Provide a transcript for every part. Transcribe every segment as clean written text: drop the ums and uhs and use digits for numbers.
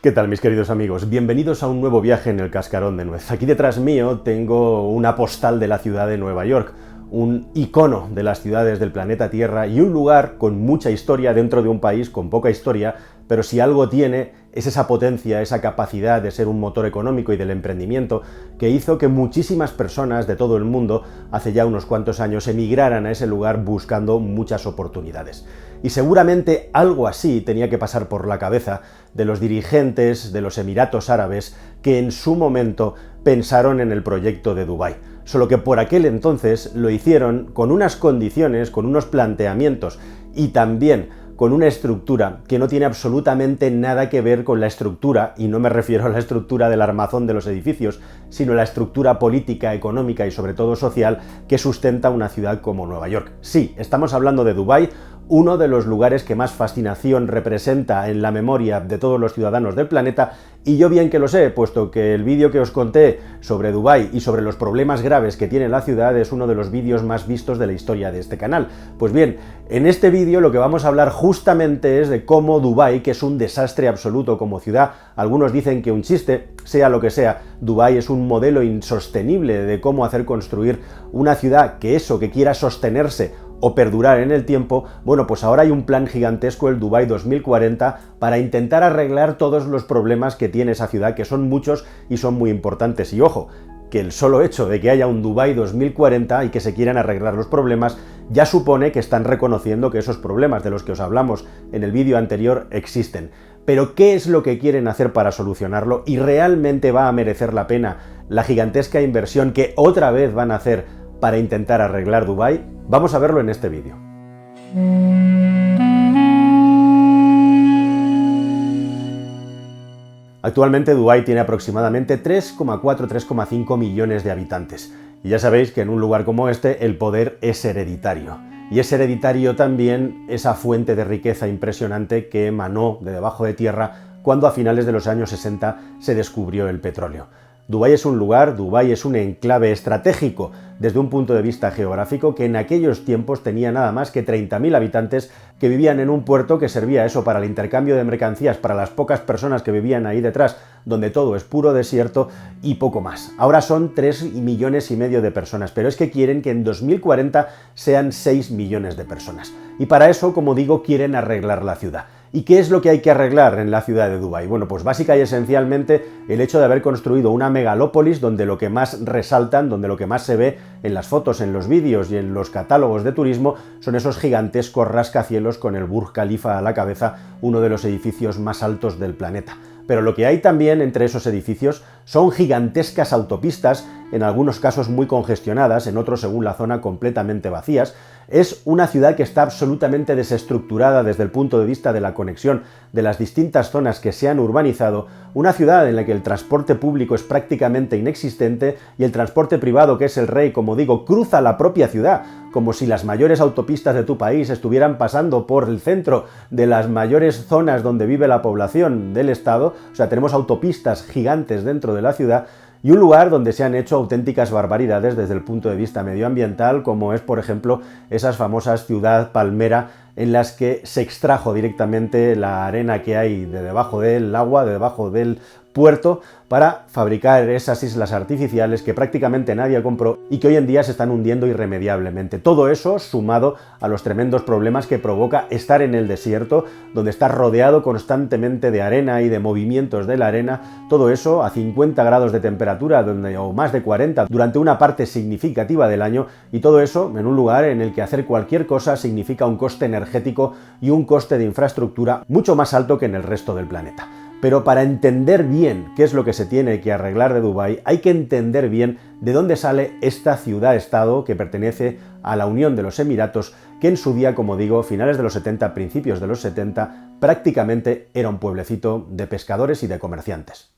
¿Qué tal, mis queridos amigos? Bienvenidos a un nuevo viaje en el Cascarón de Nuez. Aquí detrás mío tengo una postal de la ciudad de Nueva York, un icono de las ciudades del planeta Tierra y un lugar con mucha historia dentro de un país con poca historia, pero si algo tiene es esa potencia, esa capacidad de ser un motor económico y del emprendimiento que hizo que muchísimas personas de todo el mundo hace ya unos cuantos años emigraran a ese lugar buscando muchas oportunidades. Y seguramente algo así tenía que pasar por la cabeza de los dirigentes de los Emiratos Árabes que en su momento pensaron en el proyecto de Dubái. Solo que por aquel entonces lo hicieron con unas condiciones, con unos planteamientos y también con una estructura que no tiene absolutamente nada que ver con la estructura, y no me refiero a la estructura del armazón de los edificios, sino la estructura política, económica y sobre todo social que sustenta una ciudad como Nueva York. Sí, estamos hablando de Dubái, uno de los lugares que más fascinación representa en la memoria de todos los ciudadanos del planeta, y yo bien que lo sé, puesto que el vídeo que os conté sobre Dubái y sobre los problemas graves que tiene la ciudad es uno de los vídeos más vistos de la historia de este canal. Pues bien, en este vídeo lo que vamos a hablar justamente es de cómo Dubái, que es un desastre absoluto como ciudad, algunos dicen que un chiste, sea lo que sea, Dubái es un modelo insostenible de cómo hacer construir una ciudad que quiera sostenerse o perdurar en el tiempo. Bueno, pues ahora hay un plan gigantesco, el Dubái 2040, para intentar arreglar todos los problemas que tiene esa ciudad, que son muchos y son muy importantes. Y ojo, que el solo hecho de que haya un Dubái 2040 y que se quieran arreglar los problemas ya supone que están reconociendo que esos problemas de los que os hablamos en el vídeo anterior existen. Pero ¿qué es lo que quieren hacer para solucionarlo? ¿Y realmente va a merecer la pena la gigantesca inversión que otra vez van a hacer para intentar arreglar Dubái? Vamos a verlo en este vídeo. Actualmente Dubái tiene aproximadamente 3,4-3,5 millones de habitantes. Y ya sabéis que en un lugar como este el poder es hereditario. Y es hereditario también esa fuente de riqueza impresionante que emanó de debajo de tierra cuando a finales de los años 60 se descubrió el petróleo. Dubái es un lugar, Dubái es un enclave estratégico desde un punto de vista geográfico que en aquellos tiempos tenía nada más que 30.000 habitantes que vivían en un puerto que servía eso para el intercambio de mercancías para las pocas personas que vivían ahí detrás, donde todo es puro desierto y poco más. Ahora son 3,5 millones de personas, pero es que quieren que en 2040 sean 6 millones de personas. Y para eso, como digo, quieren arreglar la ciudad. ¿Y qué es lo que hay que arreglar en la ciudad de Dubái? Bueno, pues básica y esencialmente el hecho de haber construido una megalópolis donde lo que más resaltan, donde lo que más se ve en las fotos, en los vídeos y en los catálogos de turismo son esos gigantescos rascacielos con el Burj Khalifa a la cabeza, uno de los edificios más altos del planeta. Pero lo que hay también entre esos edificios son gigantescas autopistas, en algunos casos muy congestionadas, en otros, según la zona, completamente vacías. Es una ciudad que está absolutamente desestructurada desde el punto de vista de la conexión de las distintas zonas que se han urbanizado, una ciudad en la que el transporte público es prácticamente inexistente y el transporte privado, que es el rey, como digo, cruza la propia ciudad, como si las mayores autopistas de tu país estuvieran pasando por el centro de las mayores zonas donde vive la población del estado. O sea, tenemos autopistas gigantes dentro de la ciudad y un lugar donde se han hecho auténticas barbaridades desde el punto de vista medioambiental, como es, por ejemplo, esas famosas ciudad palmera en las que se extrajo directamente la arena que hay de debajo del agua, de debajo del puerto, para fabricar esas islas artificiales que prácticamente nadie compró y que hoy en día se están hundiendo irremediablemente. Todo eso sumado a los tremendos problemas que provoca estar en el desierto, donde estás rodeado constantemente de arena y de movimientos de la arena, todo eso a 50 grados de temperatura o más de 40 durante una parte significativa del año, y todo eso en un lugar en el que hacer cualquier cosa significa un coste energético y un coste de infraestructura mucho más alto que en el resto del planeta. Pero para entender bien qué es lo que se tiene que arreglar de Dubái, hay que entender bien de dónde sale esta ciudad-estado que pertenece a la Unión de los Emiratos, que en su día, como digo, finales de los 70, principios de los 70, prácticamente era un pueblecito de pescadores y de comerciantes.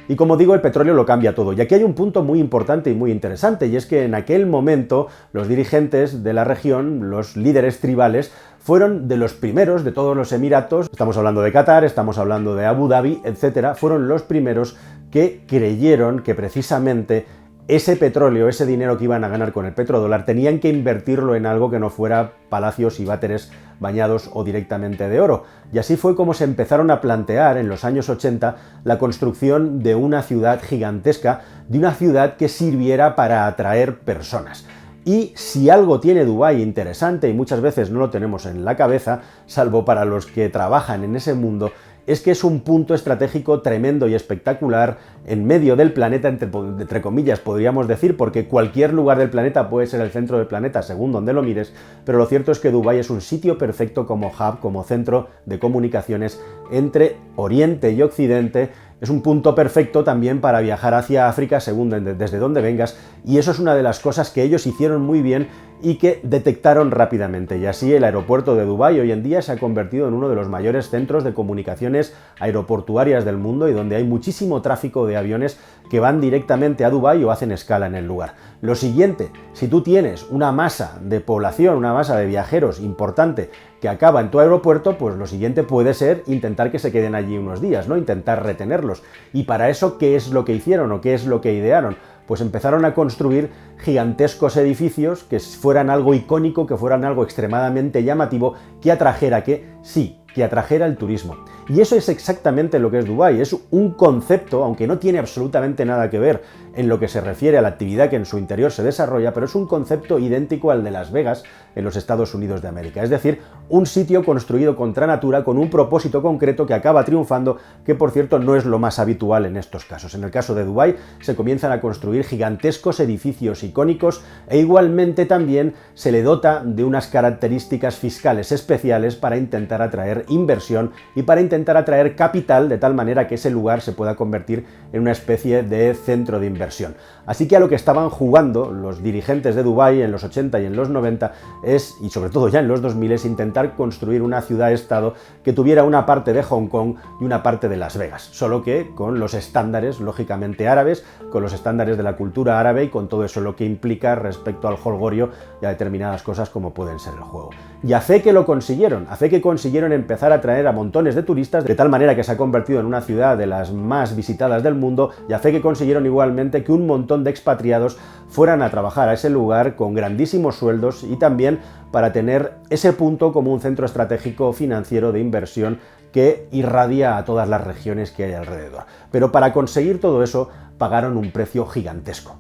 Y como digo, el petróleo lo cambia todo. Y aquí hay un punto muy importante y muy interesante, y es que en aquel momento los dirigentes de la región, los líderes tribales, fueron de los primeros de todos los emiratos, estamos hablando de Qatar, estamos hablando de Abu Dhabi, etcétera, fueron los primeros que creyeron que precisamente ese petróleo, ese dinero que iban a ganar con el petrodólar, tenían que invertirlo en algo que no fuera palacios y váteres bañados o directamente de oro. Y así fue como se empezaron a plantear en los años 80 la construcción de una ciudad gigantesca, de una ciudad que sirviera para atraer personas. Y si algo tiene Dubái interesante, y muchas veces no lo tenemos en la cabeza, salvo para los que trabajan en ese mundo, es que es un punto estratégico tremendo y espectacular en medio del planeta, entre comillas podríamos decir, porque cualquier lugar del planeta puede ser el centro del planeta según donde lo mires, pero lo cierto es que Dubái es un sitio perfecto como hub, como centro de comunicaciones entre Oriente y Occidente. Es un punto perfecto también para viajar hacia África según desde donde vengas, y eso es una de las cosas que ellos hicieron muy bien y que detectaron rápidamente. Y así el aeropuerto de Dubái hoy en día se ha convertido en uno de los mayores centros de comunicaciones aeroportuarias del mundo y donde hay muchísimo tráfico de aviones que van directamente a Dubái o hacen escala en el lugar. Lo siguiente, si tú tienes una masa de población, una masa de viajeros importante que acaba en tu aeropuerto, pues lo siguiente puede ser intentar que se queden allí unos días, ¿no? Intentar retenerlos. Y para eso, ¿qué es lo que hicieron o qué es lo que idearon? Pues empezaron a construir gigantescos edificios que fueran algo icónico, que fueran algo extremadamente llamativo, que atrajera que atrajera el turismo. Y eso es exactamente lo que es Dubái. Es un concepto, aunque no tiene absolutamente nada que ver en lo que se refiere a la actividad que en su interior se desarrolla, pero es un concepto idéntico al de Las Vegas en los Estados Unidos de América. Es decir, un sitio construido contra natura con un propósito concreto que acaba triunfando, que por cierto no es lo más habitual en estos casos. En el caso de Dubái se comienzan a construir gigantescos edificios icónicos e igualmente también se le dota de unas características fiscales especiales para intentar atraer inversión y para intentar atraer capital de tal manera que ese lugar se pueda convertir en una especie de centro de inversión. Así que a lo que estaban jugando los dirigentes de Dubái en los 80 y en los 90 y sobre todo ya en los 2000, es intentar construir una ciudad-estado que tuviera una parte de Hong Kong y una parte de Las Vegas, solo que con los estándares lógicamente árabes, con los estándares de la cultura árabe y con todo eso lo que implica respecto al jolgorio y a determinadas cosas como pueden ser el juego. Y a fe que lo consiguieron, a fe que consiguieron empezar a atraer a montones de turistas, de tal manera que se ha convertido en una ciudad de las más visitadas del mundo, y a fe que consiguieron igualmente que un montón de expatriados fueran a trabajar a ese lugar con grandísimos sueldos y también para tener ese punto como un centro estratégico financiero de inversión que irradia a todas las regiones que hay alrededor. Pero para conseguir todo eso pagaron un precio gigantesco.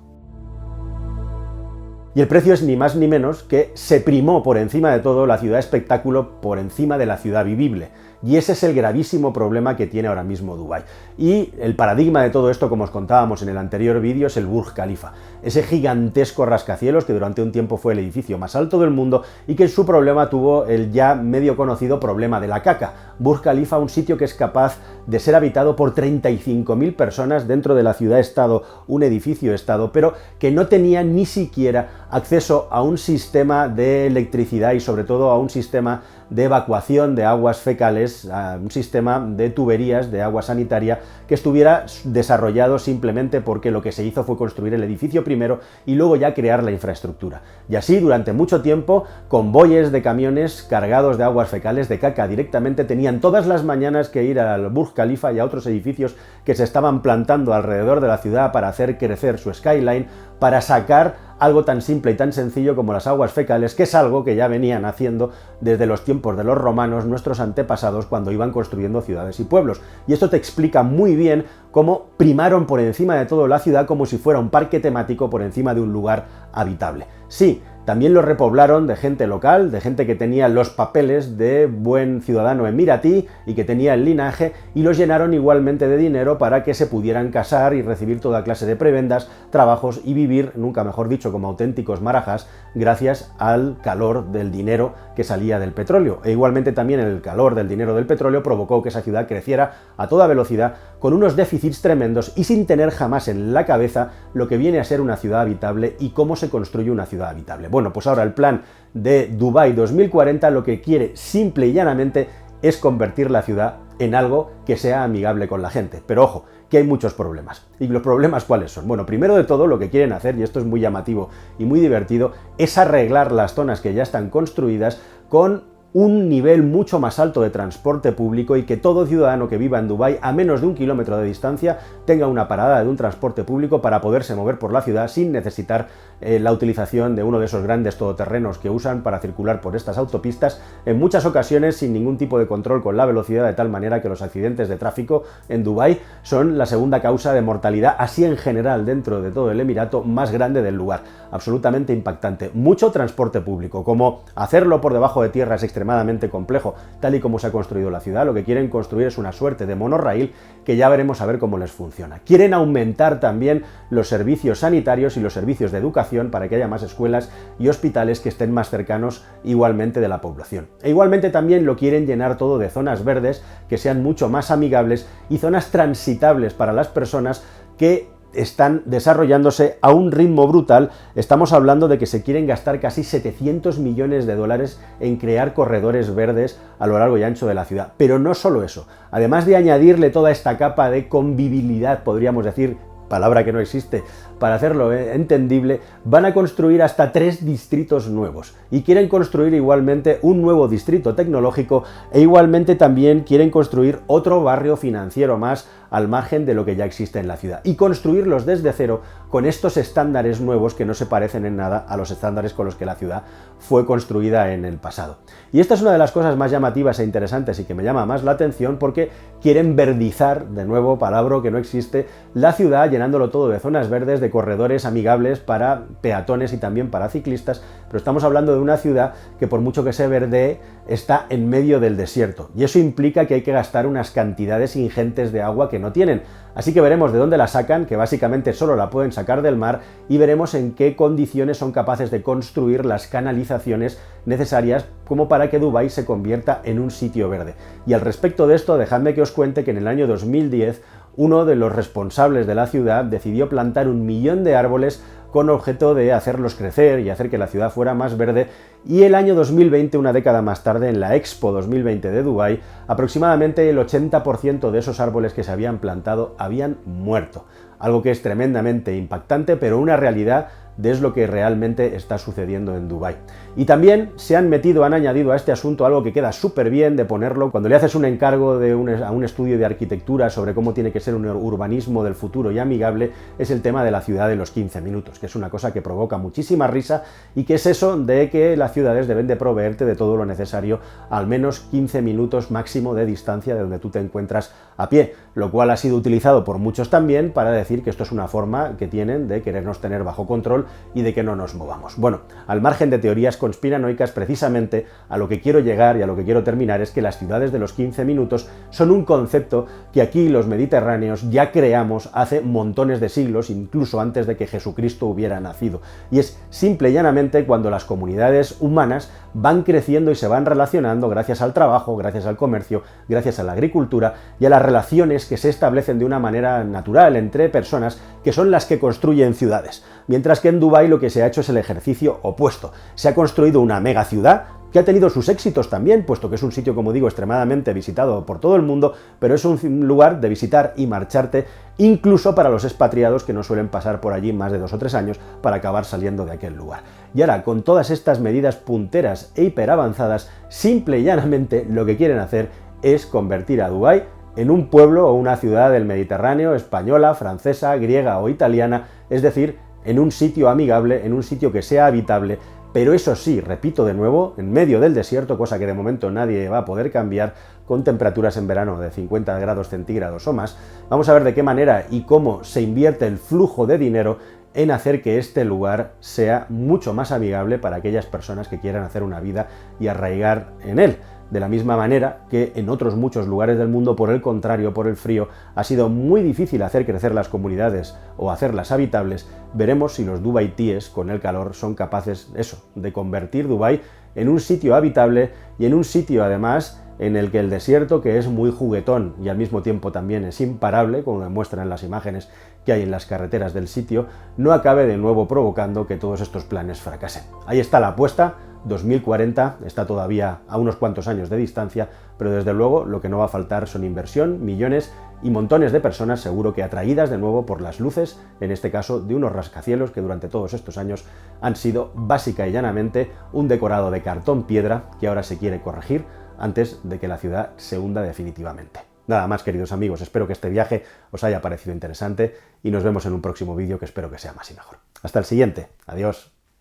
Y el precio es ni más ni menos que se primó por encima de todo la ciudad espectáculo por encima de la ciudad vivible. Y ese es el gravísimo problema que tiene ahora mismo Dubái. Y el paradigma de todo esto, como os contábamos en el anterior vídeo, es el Burj Khalifa. Ese gigantesco rascacielos que durante un tiempo fue el edificio más alto del mundo y que en su problema tuvo el ya medio conocido problema de la caca. Burj Khalifa, un sitio que es capaz de ser habitado por 35.000 personas dentro de la ciudad-estado, un edificio-estado, pero que no tenía ni siquiera acceso a un sistema de electricidad y sobre todo a un sistema de evacuación de aguas fecales, a un sistema de tuberías de agua sanitaria que estuviera desarrollado simplemente porque lo que se hizo fue construir el edificio primero y luego ya crear la infraestructura. Y así durante mucho tiempo convoyes de camiones cargados de aguas fecales, de caca directamente, tenían todas las mañanas que ir al Burj Khalifa y a otros edificios que se estaban plantando alrededor de la ciudad para hacer crecer su skyline, para sacar algo tan simple y tan sencillo como las aguas fecales, que es algo que ya venían haciendo desde los tiempos de los romanos, nuestros antepasados, cuando iban construyendo ciudades y pueblos. Y esto te explica muy bien cómo primaron por encima de todo la ciudad como si fuera un parque temático por encima de un lugar habitable. Sí, también lo repoblaron de gente local, de gente que tenía los papeles de buen ciudadano emiratí y que tenía el linaje, y los llenaron igualmente de dinero para que se pudieran casar y recibir toda clase de prebendas, trabajos y vivir, nunca mejor dicho, como auténticos marajás, gracias al calor del dinero que salía del petróleo. E igualmente también el calor del dinero del petróleo provocó que esa ciudad creciera a toda velocidad, con unos déficits tremendos y sin tener jamás en la cabeza lo que viene a ser una ciudad habitable y cómo se construye una ciudad habitable. Bueno, pues ahora el plan de Dubái 2040 lo que quiere simple y llanamente es convertir la ciudad en algo que sea amigable con la gente. Pero ojo, que hay muchos problemas. ¿Y los problemas cuáles son? Bueno, primero de todo lo que quieren hacer, y esto es muy llamativo y muy divertido, es arreglar las zonas que ya están construidas con un nivel mucho más alto de transporte público y que todo ciudadano que viva en Dubái a menos de 1 kilómetro de distancia tenga una parada de un transporte público para poderse mover por la ciudad sin necesitar la utilización de uno de esos grandes todoterrenos que usan para circular por estas autopistas, en muchas ocasiones sin ningún tipo de control con la velocidad, de tal manera que los accidentes de tráfico en Dubái son la segunda causa de mortalidad, así en general dentro de todo el Emirato, más grande del lugar. Absolutamente impactante. Mucho transporte público, como hacerlo por debajo de tierra es extremadamente complejo, tal y como se ha construido la ciudad. Lo que quieren construir es una suerte de monorraíl que ya veremos a ver cómo les funciona. Quieren aumentar también los servicios sanitarios y los servicios de educación para que haya más escuelas y hospitales que estén más cercanos igualmente de la población. E igualmente también lo quieren llenar todo de zonas verdes que sean mucho más amigables y zonas transitables para las personas que están desarrollándose a un ritmo brutal. Estamos hablando de que se quieren gastar casi 700 millones de dólares en crear corredores verdes a lo largo y ancho de la ciudad. Pero no solo eso, además de añadirle toda esta capa de convivibilidad, podríamos decir, palabra que no existe, para hacerlo entendible, van a construir hasta 3 distritos nuevos y quieren construir igualmente un nuevo distrito tecnológico e igualmente también quieren construir otro barrio financiero más al margen de lo que ya existe en la ciudad y construirlos desde cero con estos estándares nuevos que no se parecen en nada a los estándares con los que la ciudad fue construida en el pasado. Y esta es una de las cosas más llamativas e interesantes y que me llama más la atención porque quieren verdizar, de nuevo, palabra que no existe, la ciudad llenándolo todo de zonas verdes, de corredores amigables para peatones y también para ciclistas, pero estamos hablando de una ciudad que por mucho que se verdee está en medio del desierto y eso implica que hay que gastar unas cantidades ingentes de agua que no tienen. Así que veremos de dónde la sacan, que básicamente solo la pueden sacar del mar, y veremos en qué condiciones son capaces de construir las canalizaciones necesarias como para que Dubái se convierta en un sitio verde. Y al respecto de esto, dejadme que os cuente que en el año 2010 uno de los responsables de la ciudad decidió plantar 1 millón de árboles con objeto de hacerlos crecer y hacer que la ciudad fuera más verde, y el año 2020, una década más tarde, en la Expo 2020 de Dubái, aproximadamente el 80% de esos árboles que se habían plantado habían muerto. Algo que es tremendamente impactante, pero una realidad de lo que realmente está sucediendo en Dubái. Y también han añadido a este asunto algo que queda súper bien de ponerlo cuando le haces un encargo a un estudio de arquitectura sobre cómo tiene que ser un urbanismo del futuro y amigable, es el tema de la ciudad de los 15 minutos, que es una cosa que provoca muchísima risa y que es eso de que las ciudades deben de proveerte de todo lo necesario, al menos 15 minutos máximo de distancia de donde tú te encuentras a pie, lo cual ha sido utilizado por muchos también para decir que esto es una forma que tienen de querernos tener bajo control y de que no nos movamos. Bueno, al margen de teorías conspiranoicas, precisamente a lo que quiero llegar y a lo que quiero terminar es que las ciudades de los 15 minutos son un concepto que aquí los mediterráneos ya creamos hace montones de siglos, incluso antes de que Jesucristo hubiera nacido. Y es simple y llanamente cuando las comunidades humanas van creciendo y se van relacionando gracias al trabajo, gracias al comercio, gracias a la agricultura y a las relaciones que se establecen de una manera natural entre personas que son las que construyen ciudades. Mientras que en Dubái lo que se ha hecho es el ejercicio opuesto. Se ha construido una mega ciudad que ha tenido sus éxitos también, puesto que es un sitio, como digo, extremadamente visitado por todo el mundo, pero es un lugar de visitar y marcharte, incluso para los expatriados que no suelen pasar por allí más de 2 o 3 años para acabar saliendo de aquel lugar. Y ahora, con todas estas medidas punteras e hiperavanzadas, simple y llanamente lo que quieren hacer es convertir a Dubái en un pueblo o una ciudad del Mediterráneo, española, francesa, griega o italiana, es decir, en un sitio amigable, en un sitio que sea habitable, pero eso sí, repito de nuevo, en medio del desierto, cosa que de momento nadie va a poder cambiar, con temperaturas en verano de 50 grados centígrados o más. Vamos a ver de qué manera y cómo se invierte el flujo de dinero en hacer que este lugar sea mucho más amigable para aquellas personas que quieran hacer una vida y arraigar en él. De la misma manera que en otros muchos lugares del mundo, por el contrario, por el frío, ha sido muy difícil hacer crecer las comunidades o hacerlas habitables. Veremos si los dubaitíes, con el calor, son capaces, de convertir Dubái en un sitio habitable y en un sitio, además, en el que el desierto, que es muy juguetón y al mismo tiempo también es imparable, como demuestran las imágenes que hay en las carreteras del sitio, no acabe de nuevo provocando que todos estos planes fracasen. Ahí está la apuesta. 2040 está todavía a unos cuantos años de distancia, pero desde luego lo que no va a faltar son inversión, millones y montones de personas seguro que atraídas de nuevo por las luces, en este caso de unos rascacielos que durante todos estos años han sido básica y llanamente un decorado de cartón piedra que ahora se quiere corregir antes de que la ciudad se hunda definitivamente. Nada más, queridos amigos, espero que este viaje os haya parecido interesante y nos vemos en un próximo vídeo que espero que sea más y mejor. Hasta el siguiente. Adiós.